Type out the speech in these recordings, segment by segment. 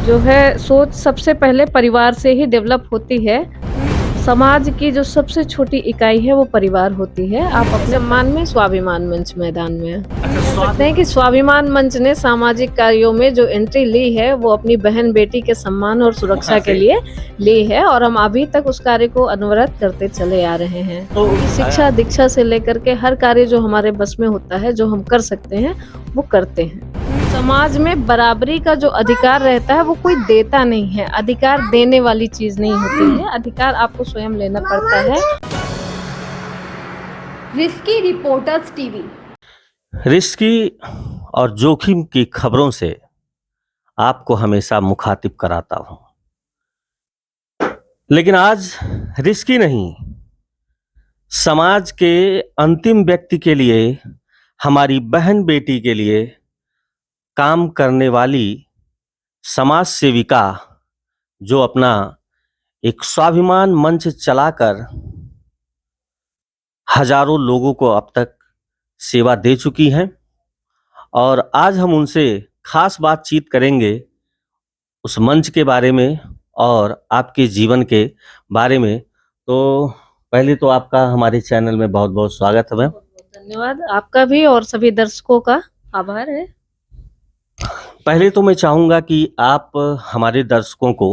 जो है सोच सबसे पहले परिवार से ही डेवलप होती है। समाज की जो सबसे छोटी इकाई है वो परिवार होती है। आप अपने सम्मान में स्वाभिमान मंच मैदान में अच्छा, कह सकते हैं कि स्वाभिमान मंच ने सामाजिक कार्यों में जो एंट्री ली है वो अपनी बहन बेटी के सम्मान और सुरक्षा के लिए ली है और हम अभी तक उस कार्य को अनवरत करते चले आ रहे हैं। तो शिक्षा दीक्षा से लेकर के हर कार्य जो हमारे बस में होता है, जो हम कर सकते हैं, वो करते हैं। समाज में बराबरी का जो अधिकार रहता है वो कोई देता नहीं है, अधिकार देने वाली चीज नहीं होती है, अधिकार आपको स्वयं लेना पड़ता है। Risky reporters TV. रिस्की और जोखिम की खबरों से आपको हमेशा मुखातिब कराता हूं, लेकिन आज रिस्की नहीं, समाज के अंतिम व्यक्ति के लिए, हमारी बहन बेटी के लिए काम करने वाली समाज सेविका जो अपना एक स्वाभिमान मंच चलाकर हजारों लोगों को अब तक सेवा दे चुकी हैं और आज हम उनसे खास बातचीत करेंगे उस मंच के बारे में और आपके जीवन के बारे में। तो पहले तो आपका हमारे चैनल में बहुत बहुत स्वागत है मैम। धन्यवाद, आपका भी और सभी दर्शकों का आभार है। पहले तो मैं चाहूंगा कि आप हमारे दर्शकों को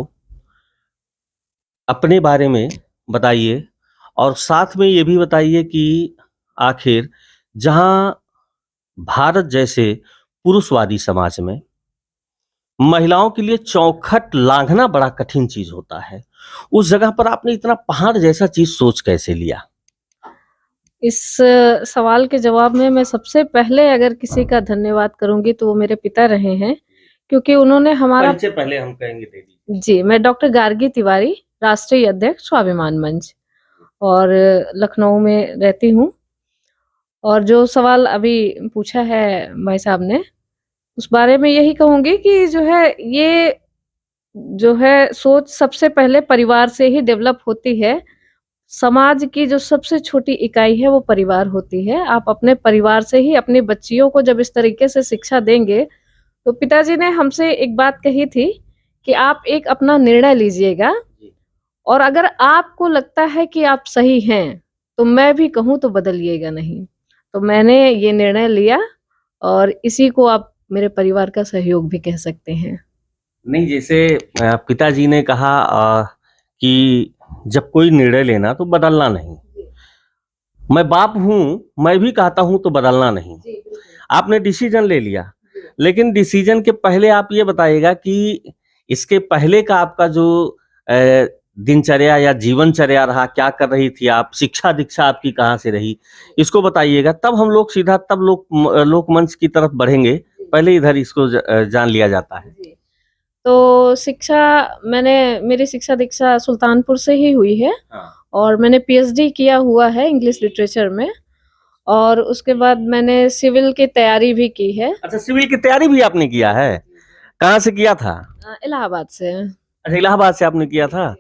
अपने बारे में बताइए और साथ में ये भी बताइए कि आखिर जहां भारत जैसे पुरुषवादी समाज में महिलाओं के लिए चौखट लांघना बड़ा कठिन चीज होता है, उस जगह पर आपने इतना पहाड़ जैसा चीज सोच कैसे लिया? इस सवाल के जवाब में मैं सबसे पहले अगर किसी का धन्यवाद करूंगी तो वो मेरे पिता रहे हैं, क्योंकि उन्होंने हमारा परिचय पहले हम कहेंगे दे दीजिए। जी, मैं डॉक्टर गार्गी तिवारी, राष्ट्रीय अध्यक्ष स्वाभिमान मंच और लखनऊ में रहती हूँ। और जो सवाल अभी पूछा है भाई साहब ने, उस बारे में यही कहूँगी कि ये जो है सोच सबसे पहले परिवार से ही डेवलप होती है। समाज की जो सबसे छोटी इकाई है वो परिवार होती है। आप अपने परिवार से ही अपनी बच्चियों को जब इस तरीके से शिक्षा देंगे, तो पिताजी ने हमसे एक बात कही थी कि आप एक अपना निर्णय लीजिएगा और अगर आपको लगता है कि आप सही हैं, तो मैं भी कहूँ तो बदलिएगा नहीं। तो मैंने ये निर्णय लिया और इसी को आप मेरे परिवार का सहयोग भी कह सकते हैं। नहीं, जैसे पिताजी ने कहा कि जब कोई निर्णय लेना तो बदलना नहीं। मैं बाप हूँ, मैं भी कहता हूँ तो बदलना नहीं। आपने डिसीजन ले लिया, लेकिन डिसीजन के पहले आप ये बताइएगा कि इसके पहले का आपका जो दिनचर्या या जीवनचर्या रहा, क्या कर रही थी आप, शिक्षा दीक्षा आपकी कहाँ से रही, इसको बताइएगा। तब हम लोग सीधा तब लोक मंच की तरफ बढ़ेंगे, पहले इधर इसको जान लिया जाता है। तो मेरी शिक्षा दीक्षा सुल्तानपुर से ही हुई है। हाँ। और मैंने पीएचडी किया हुआ है इंग्लिश लिटरेचर में और उसके बाद मैंने सिविल की तैयारी भी की है। अच्छा, सिविल की तैयारी भी आपने किया है? कहाँ से किया था? इलाहाबाद से। अच्छा, इलाहाबाद से आपने किया था।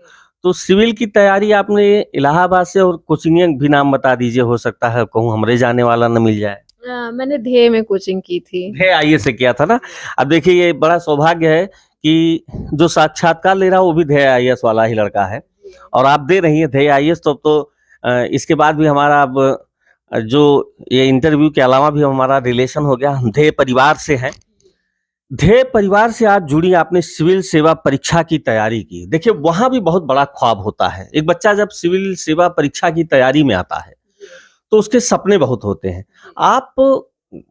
तो सिविल की तैयारी आपने इलाहाबाद से, और कोचिंग भी नाम बता दीजिए, हो सकता है कहूँ हमरे जाने वाला न मिल जाए। मैंने ध्येय में कोचिंग की थी। ध्येय आईएएस से किया था ना। अब देखिए, ये बड़ा सौभाग्य है कि जो साक्षात्कार ले रहा है वो भी ध्येय आईएएस वाला ही लड़का है और आप दे रही हैं ध्येय आईएएस। तो इसके बाद भी हमारा अब जो ये इंटरव्यू के अलावा भी हमारा रिलेशन हो गया। हम ध्येय परिवार से हैं। ध्येय परिवार से आज जुड़ी, आपने सिविल सेवा परीक्षा की तैयारी की। देखिए, वहां भी बहुत बड़ा ख्वाब होता है। एक बच्चा जब सिविल सेवा परीक्षा की तैयारी में आता है तो उसके सपने बहुत होते हैं। आप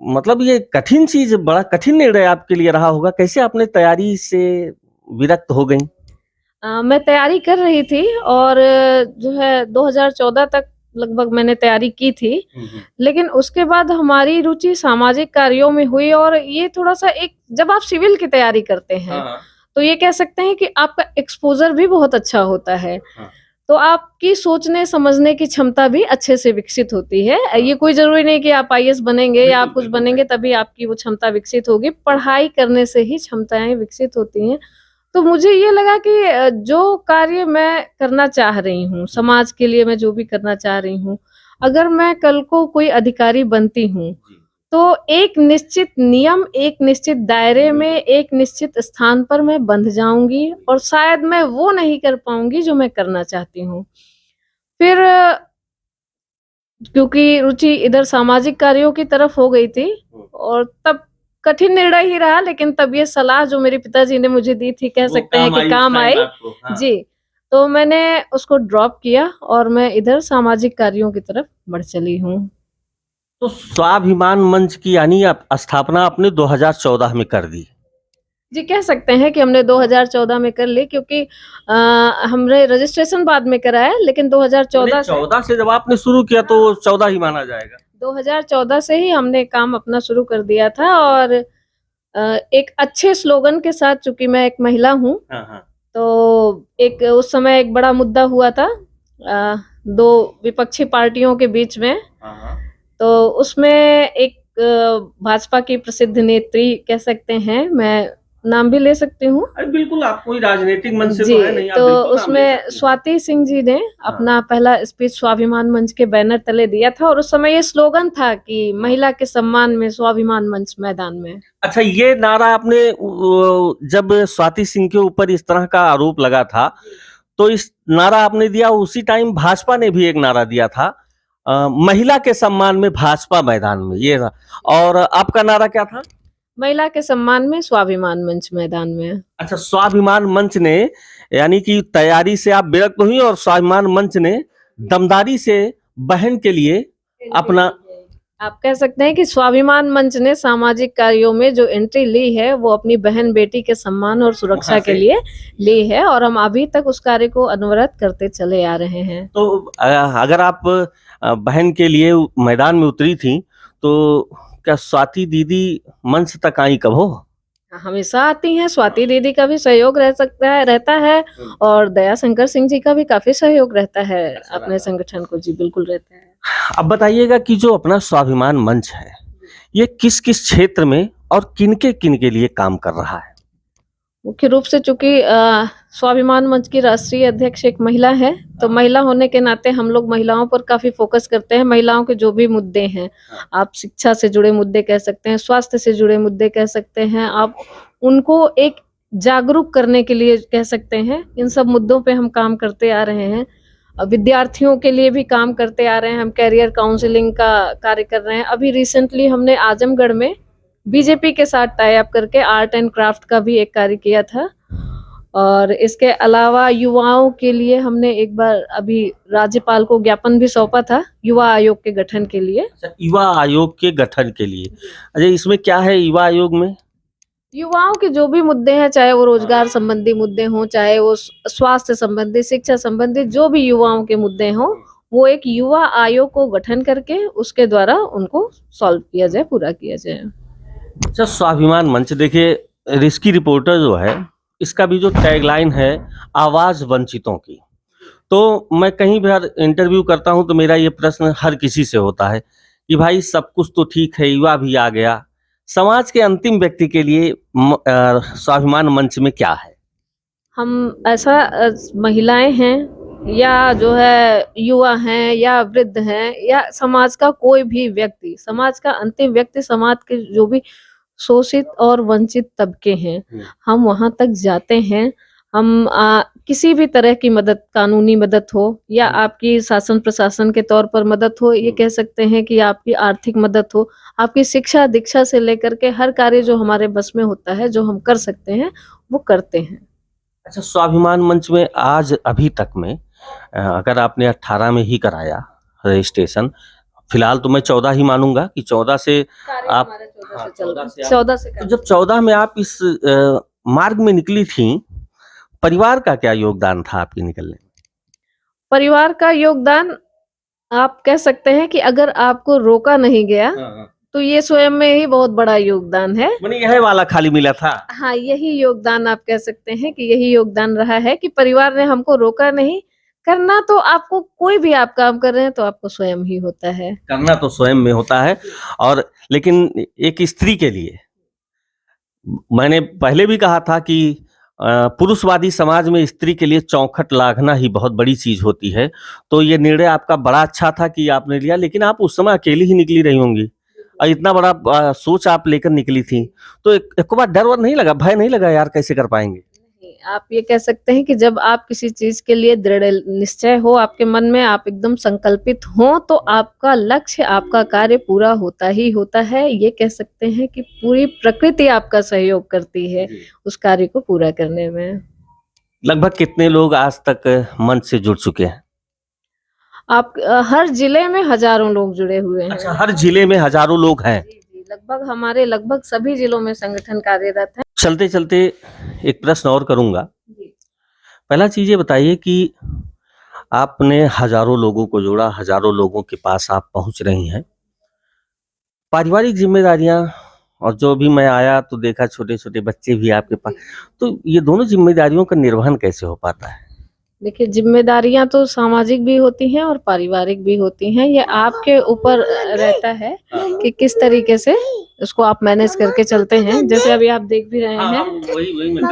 मतलब ये कठिन चीज, बड़ा कठिन निर्णय आपके लिए रहा होगा। कैसे आपने तैयारी से विरक्त हो गई? मैं तैयारी कर रही थी और जो है 2014 तक लगभग मैंने तैयारी की थी, लेकिन उसके बाद हमारी रुचि सामाजिक कार्यों में हुई और ये थोड़ा-सा एक जब आप सिविल की तैयारी करते हैं, हाँ। तो ये कह सकते हैं कि आपका एक्सपोज़र भी बहुत अच्छा होता है। हाँ। तो आपकी सोचने समझने की क्षमता भी अच्छे से विकसित होती है। ये कोई ज़रूरी नहीं कि आप आईएएस बनेंगे या आप कुछ बनेंगे तभी आपकी वो क्षमता विकसित होगी। पढ़ाई करने से ही क्षमताएँ विकसित होती हैं। तो मुझे ये लगा कि जो कार्य मैं करना चाह रही हूँ, समाज के लिए मैं जो भी करना चाह रही हूँ, अगर मैं कल को कोई अधिकारी बनती हूँ, तो एक निश्चित नियम, एक निश्चित दायरे में, एक निश्चित स्थान पर मैं बंध जाऊंगी और शायद मैं वो नहीं कर पाऊंगी जो मैं करना चाहती हूँ। फिर क्योंकि रुचि इधर सामाजिक कार्यों की तरफ हो गई थी और तब कठिन निर्णय ही रहा, लेकिन तब ये सलाह जो मेरे पिताजी ने मुझे दी थी, कह सकते हैं कि काम आई। जी, तो मैंने उसको ड्रॉप किया और मैं इधर सामाजिक कार्यों की तरफ बढ़ चली हूँ। तो स्वाभिमान मंच की यानी स्थापना आपने 2014 में कर दी। जी, कह सकते हैं कि हमने 2014 में कर ली, क्योंकि हमने रजिस्ट्रेशन बाद में करा है, लेकिन 2014 से 14 से जब आपने शुरू किया तो 14 ही माना जाएगा। 2014 से ही हमने काम अपना शुरू कर दिया था और एक अच्छे स्लोगन के साथ, चूंकि मैं एक महिला हूँ, तो एक उस समय एक बड़ा मुद्दा हुआ था दो विपक्षी पार्टियों के बीच में। तो उसमें एक भाजपा की प्रसिद्ध नेत्री, कह सकते हैं, मैं नाम भी ले सकती हूँ। अरे बिल्कुल, आप कोई राजनीतिक मंच से जी, तो है नहीं, आप तो बिल्कुल नाम ले उसमें सकती हैं। स्वाति सिंह जी ने अपना पहला स्पीच स्वाभिमान मंच के बैनर तले दिया था और उस समय ये स्लोगन था कि महिला के सम्मान में स्वाभिमान मंच मैदान में। अच्छा, ये नारा आपने जब स्वाति सिंह के ऊपर इस तरह का आरोप लगा था, तो इस नारा आपने दिया, उसी टाइम भाजपा ने भी एक नारा दिया था, महिला के सम्मान में भाजपा मैदान में, ये था। और आपका नारा क्या था? महिला के सम्मान में स्वाभिमान मंच मैदान में। अच्छा, स्वाभिमान मंच ने यानी कि तैयारी से आप विरक्त हुई और स्वाभिमान मंच ने दमदारी से बहन के लिए अपना, आप कह सकते हैं कि स्वाभिमान मंच ने सामाजिक कार्यों में जो एंट्री ली है वो अपनी बहन बेटी के सम्मान और सुरक्षा वहाँ के से। लिए ली है और हम अभी तक उस कार्य को अनवरत करते चले आ रहे हैं। तो अगर आप बहन के लिए मैदान में उतरी थी, तो क्या स्वाति दीदी मंच तक आई कब हो? हमेशा आती हैं, स्वाति दीदी का भी सहयोग रहता है और दया शंकर सिंह जी का भी काफी सहयोग रहता है अपने संगठन को। जी, बिल्कुल रहता है। अब बताइएगा कि जो अपना स्वाभिमान मंच है, ये किस किस क्षेत्र में और किनके किनके लिए काम कर रहा है? मुख्य रूप से चूंकि स्वाभिमान मंच की राष्ट्रीय अध्यक्ष एक महिला है, तो महिला होने के नाते हम लोग महिलाओं पर काफी फोकस करते हैं। महिलाओं के जो भी मुद्दे हैं, आप शिक्षा से जुड़े मुद्दे कह सकते हैं, स्वास्थ्य से जुड़े मुद्दे कह सकते हैं, आप उनको एक जागरूक करने के लिए कह सकते हैं, इन सब मुद्दों पे हम काम करते आ रहे हैं। विद्यार्थियों के लिए भी काम करते आ रहे हैं, हम कैरियर काउंसलिंग का कार्य कर रहे हैं। अभी रिसेंटली हमने आजमगढ़ में बीजेपी के साथ टाई अप करके आर्ट एंड क्राफ्ट का भी एक कार्य किया था और इसके अलावा युवाओं के लिए हमने एक बार अभी राज्यपाल को ज्ञापन भी सौंपा था युवा आयोग के गठन के लिए। अच्छा, युवा आयोग के गठन के लिए। अच्छा, इसमें क्या है युवा आयोग में? युवाओं के जो भी मुद्दे हैं, चाहे वो रोजगार संबंधी मुद्दे हों, चाहे वो स्वास्थ्य संबंधी, शिक्षा संबंधी, जो भी युवाओं के मुद्दे हों, वो एक युवा आयोग को गठन करके उसके द्वारा उनको सॉल्व किया जाए, पूरा किया जाए। अच्छा, स्वाभिमान मंच, देखिए रिस्की रिपोर्टर जो है, इसका भी जो टैगलाइन है, आवाज वंचितों की। तो मैं कहीं भी हर इंटरव्यू करता हूं तो मेरा ये प्रश्न हर किसी से होता है कि भाई सब कुछ तो ठीक है, युवा भी आ गया, समाज के अंतिम व्यक्ति के लिए स्वाभिमान मंच में क्या है? हम ऐसा महिलाएं हैं या जो है युवा हैं या वृद्ध हैं या समाज का कोई भी व्यक्ति, समाज का अंतिम व्यक्ति, समाज के जो भी शोषित और वंचित तबके हैं, हम वहां तक जाते हैं। हम किसी भी तरह की मदद, कानूनी मदद हो या आपकी शासन प्रशासन के तौर पर मदद हो, ये कह सकते हैं कि आपकी आर्थिक मदद हो, आपकी शिक्षा दीक्षा से लेकर के हर कार्य जो हमारे बस में होता है, जो हम कर सकते हैं, वो करते हैं। अच्छा, स्वाभिमान मंच में आज अभी तक में अगर आपने 18 में ही कराया रजिस्ट्रेशन, फिलहाल तो मैं 14 ही मानूंगा कि 14 से आप, 14 से तो जब 14 में आप इस मार्ग में निकली थी, परिवार का क्या योगदान था आपके निकलने में? परिवार का योगदान, आप कह सकते हैं कि अगर आपको रोका नहीं गया तो ये स्वयं में ही बहुत बड़ा योगदान है। माने यह वाला खाली मिला था। हाँ, यही योगदान आप कह सकते हैं कि यही योगदान रहा है कि परिवार ने हमको रोका नहीं। करना तो आपको, कोई भी आप काम कर रहे हैं तो आपको स्वयं ही होता है। करना तो स्वयं में होता है, और लेकिन एक स्त्री के लिए, मैंने पहले भी कहा था कि पुरुषवादी समाज में स्त्री के लिए चौखट लांघना ही बहुत बड़ी चीज होती है। तो ये निर्णय आपका बड़ा अच्छा था कि आपने लिया, लेकिन आप उस समय अकेली ही निकली रही होंगी। और इतना बड़ा सोच आप लेकर निकली थी, तो एक बार डर वर नहीं लगा, भय नहीं लगा यार कैसे कर पाएंगे? नहीं, आप ये कह सकते हैं कि जब आप किसी चीज के लिए दृढ़ निश्चय हो आपके मन में, आप एकदम संकल्पित हो, तो आपका लक्ष्य, आपका कार्य पूरा होता ही होता है। ये कह सकते हैं कि पूरी प्रकृति आपका सहयोग करती है उस कार्य को पूरा करने में। लगभग कितने लोग आज तक मंच से जुड़ चुके हैं? आप हर जिले में हजारों लोग जुड़े हुए हैं। अच्छा, हर जिले में हजारों लोग हैं। जी, जी, लगभग सभी जिलों में संगठन कार्यरत है। चलते चलते एक प्रश्न और करूंगा। जी। पहला चीज ये बताइए कि आपने हजारों लोगों को जोड़ा, हजारों लोगों के पास आप पहुंच रही हैं, पारिवारिक जिम्मेदारियां, और जो भी मैं आया तो देखा छोटे छोटे बच्चे भी आपके पास, तो ये दोनों जिम्मेदारियों का निर्वहन कैसे हो पाता है? देखिए, जिम्मेदारियां तो सामाजिक भी होती हैं और पारिवारिक भी होती हैं। ये आपके ऊपर रहता है कि किस तरीके से उसको आप मैनेज करके चलते हैं। जैसे अभी आप देख भी रहे हैं। वही मैं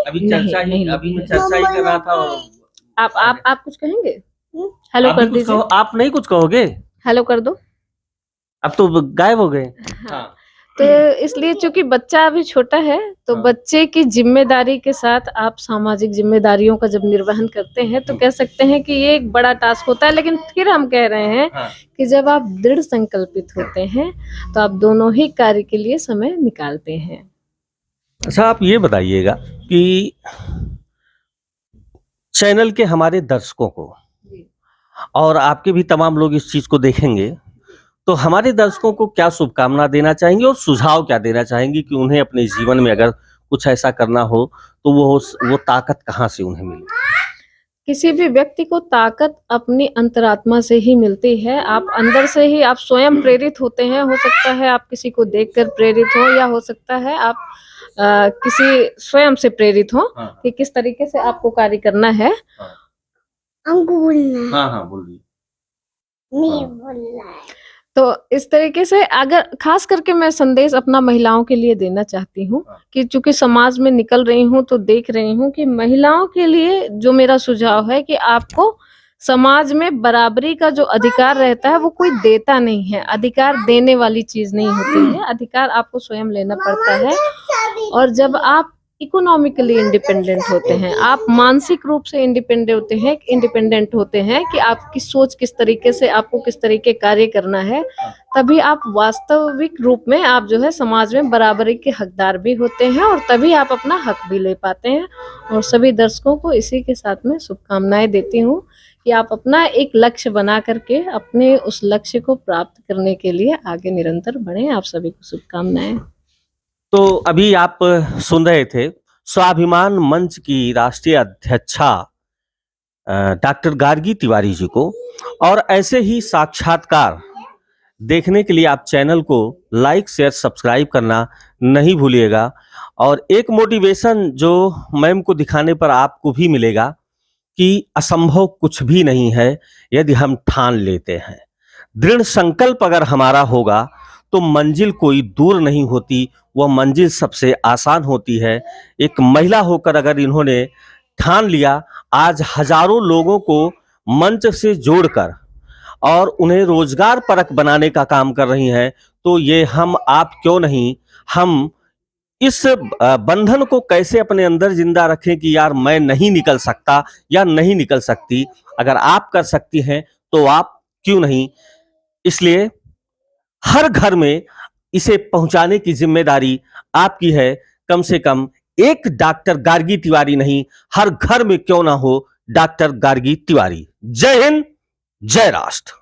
अभी मैं चर्चा ही कर रहा था। आप कुछ कहेंगे? हेलो कर दीजिए। आप नहीं कुछ कहोगे? हेलो कर दो। अब तो गायब हो गए। हाँ। तो इसलिए चूंकि बच्चा अभी छोटा है, तो हाँ। बच्चे की जिम्मेदारी के साथ आप सामाजिक जिम्मेदारियों का जब निर्वहन करते हैं, तो कह सकते हैं कि ये एक बड़ा टास्क होता है। लेकिन फिर हम कह रहे हैं कि जब आप दृढ़ संकल्पित होते हैं, तो आप दोनों ही कार्य के लिए समय निकालते हैं। अच्छा, आप ये बताइएगा कि चैनल के हमारे दर्शकों को, और आपके भी तमाम लोग इस चीज को देखेंगे, तो हमारे दर्शकों को क्या शुभकामना देना चाहेंगे और सुझाव क्या देना चाहेंगे कि उन्हें अपने जीवन में अगर कुछ ऐसा करना हो तो वो ताकत कहाँ से उन्हें मिले? किसी भी व्यक्ति को ताकत अपनी अंतरात्मा से ही मिलती है। आप अंदर से ही आप स्वयं प्रेरित होते हैं। हो सकता है आप किसी को देखकर प्रेरित हो, या हो सकता है आप किसी स्वयं से प्रेरित हो कि किस तरीके से आपको कार्य करना है। हमको बोलना है। हाँ बोलिए। नहीं बोलना है। तो इस तरीके से अगर खास करके मैं संदेश अपना महिलाओं के लिए देना चाहती हूँ कि चूंकि समाज में निकल रही हूँ, तो देख रही हूँ कि महिलाओं के लिए जो मेरा सुझाव है कि आपको समाज में बराबरी का जो अधिकार रहता है वो कोई देता नहीं है। अधिकार देने वाली चीज नहीं होती है, अधिकार आपको स्वयं लेना पड़ता है। और जब आप इकोनॉमिकली इंडिपेंडेंट होते हैं, आप मानसिक रूप से इंडिपेंडेंट होते हैं कि आपकी सोच किस तरीके से, आपको किस तरीके कार्य करना है, तभी आप वास्तविक रूप में आप जो है समाज में बराबरी के हकदार भी होते हैं, और तभी आप अपना हक भी ले पाते हैं। और सभी दर्शकों को इसी के साथ में शुभकामनाएं देती हूँ कि आप अपना एक लक्ष्य बना करके अपने उस लक्ष्य को प्राप्त करने के लिए आगे निरंतर बढ़ें। आप सभी को शुभकामनाएं। तो अभी आप सुन रहे थे स्वाभिमान मंच की राष्ट्रीय अध्यक्षा डॉक्टर गार्गी तिवारी जी को, और ऐसे ही साक्षात्कार देखने के लिए आप चैनल को लाइक शेयर सब्सक्राइब करना नहीं भूलिएगा। और एक मोटिवेशन जो मैम को दिखाने पर आपको भी मिलेगा कि असंभव कुछ भी नहीं है यदि हम ठान लेते हैं। दृढ़ संकल्प अगर हमारा होगा तो मंजिल कोई दूर नहीं होती, वह मंजिल सबसे आसान होती है। एक महिला होकर अगर इन्होंने ठान लिया, आज हजारों लोगों को मंच से जोड़कर और उन्हें रोजगार परक बनाने का काम कर रही हैं, तो ये हम आप क्यों नहीं, हम इस बंधन को कैसे अपने अंदर जिंदा रखें कि यार मैं नहीं निकल सकता या नहीं निकल सकती। अगर आप कर सकती हैं तो आप क्यों नहीं। इसलिए हर घर में इसे पहुंचाने की जिम्मेदारी आपकी है। कम से कम एक डॉक्टर गार्गी तिवारी नहीं, हर घर में क्यों ना हो डॉक्टर गार्गी तिवारी। जय हिंद, जय राष्ट्र।